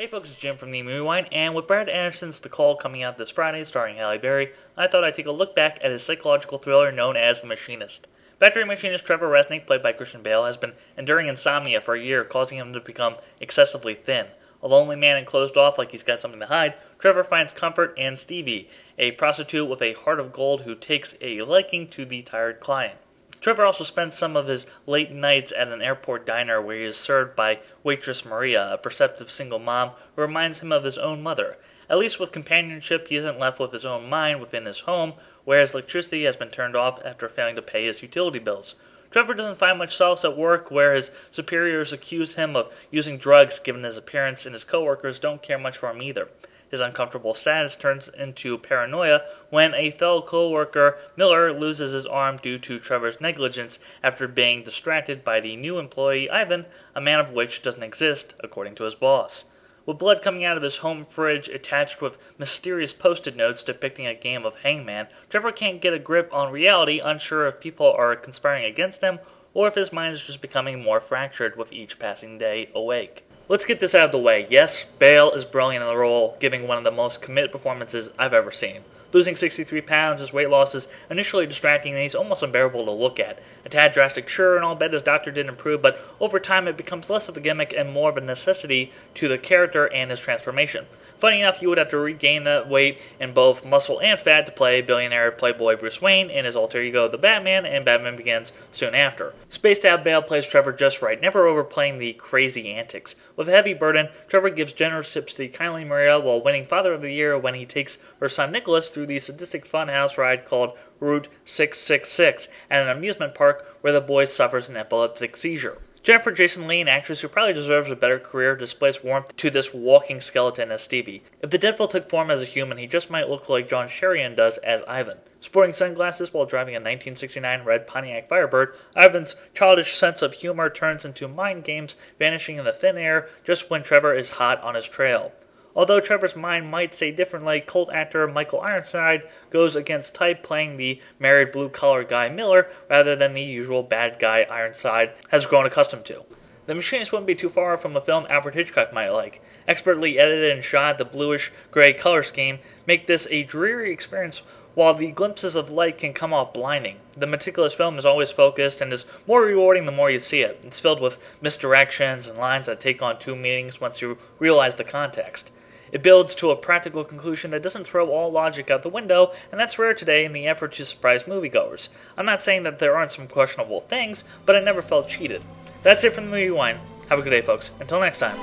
Hey folks, it's Jim from the Movie Wine, and with Brad Anderson's The Call coming out this Friday starring Halle Berry, I thought I'd take a look back at his psychological thriller known as The Machinist. Factory machinist Trevor Resnick, played by Christian Bale, has been enduring insomnia for a year, causing him to become excessively thin. A lonely man and closed off like he's got something to hide, Trevor finds comfort in Stevie, a prostitute with a heart of gold who takes a liking to the tired client. Trevor also spends some of his late nights at an airport diner where he is served by waitress Maria, a perceptive single mom who reminds him of his own mother. At least with companionship, he isn't left with his own mind within his home, where his electricity has been turned off after failing to pay his utility bills. Trevor doesn't find much solace at work, where his superiors accuse him of using drugs given his appearance, and his coworkers don't care much for him either. His uncomfortable status turns into paranoia when a fellow co-worker, Miller, loses his arm due to Trevor's negligence after being distracted by the new employee, Ivan, a man of which doesn't exist, according to his boss. With blood coming out of his home fridge attached with mysterious post-it notes depicting a game of hangman, Trevor can't get a grip on reality, unsure if people are conspiring against him or if his mind is just becoming more fractured with each passing day awake. Let's get this out of the way. Yes, Bale is brilliant in the role, giving one of the most committed performances I've ever seen. Losing 63 pounds, his weight loss is initially distracting and he's almost unbearable to look at. A tad drastic, sure, and I'll bet his doctor did improve, but over time it becomes less of a gimmick and more of a necessity to the character and his transformation. Funny enough, he would have to regain that weight in both muscle and fat to play billionaire playboy Bruce Wayne in his alter ego The Batman, and Batman Begins soon after. Spaced out Bale plays Trevor just right, never overplaying the crazy antics. With a heavy burden, Trevor gives generous tips to the kindly Maria while winning Father of the Year when he takes her son Nicholas through the sadistic funhouse ride called Route 666 at an amusement park where the boy suffers an epileptic seizure. Jennifer Jason Leigh, an actress who probably deserves a better career, displays warmth to this walking skeleton as Stevie. If the devil took form as a human, he just might look like John Sheridan does as Ivan. Sporting sunglasses while driving a 1969 red Pontiac Firebird, Ivan's childish sense of humor turns into mind games, vanishing in the thin air just when Trevor is hot on his trail. Although Trevor's mind might say differently, cult actor Michael Ironside goes against type, playing the married blue-collar guy Miller rather than the usual bad guy Ironside has grown accustomed to. The Machinist wouldn't be too far from a film Alfred Hitchcock might like. Expertly edited and shot, the bluish-gray color scheme make this a dreary experience, while the glimpses of light can come off blinding. The meticulous film is always focused and is more rewarding the more you see it. It's filled with misdirections and lines that take on two meanings once you realize the context. It builds to a practical conclusion that doesn't throw all logic out the window, and that's rare today in the effort to surprise moviegoers. I'm not saying that there aren't some questionable things, but I never felt cheated. That's it from the Movie Wine. Have a good day, folks. Until next time.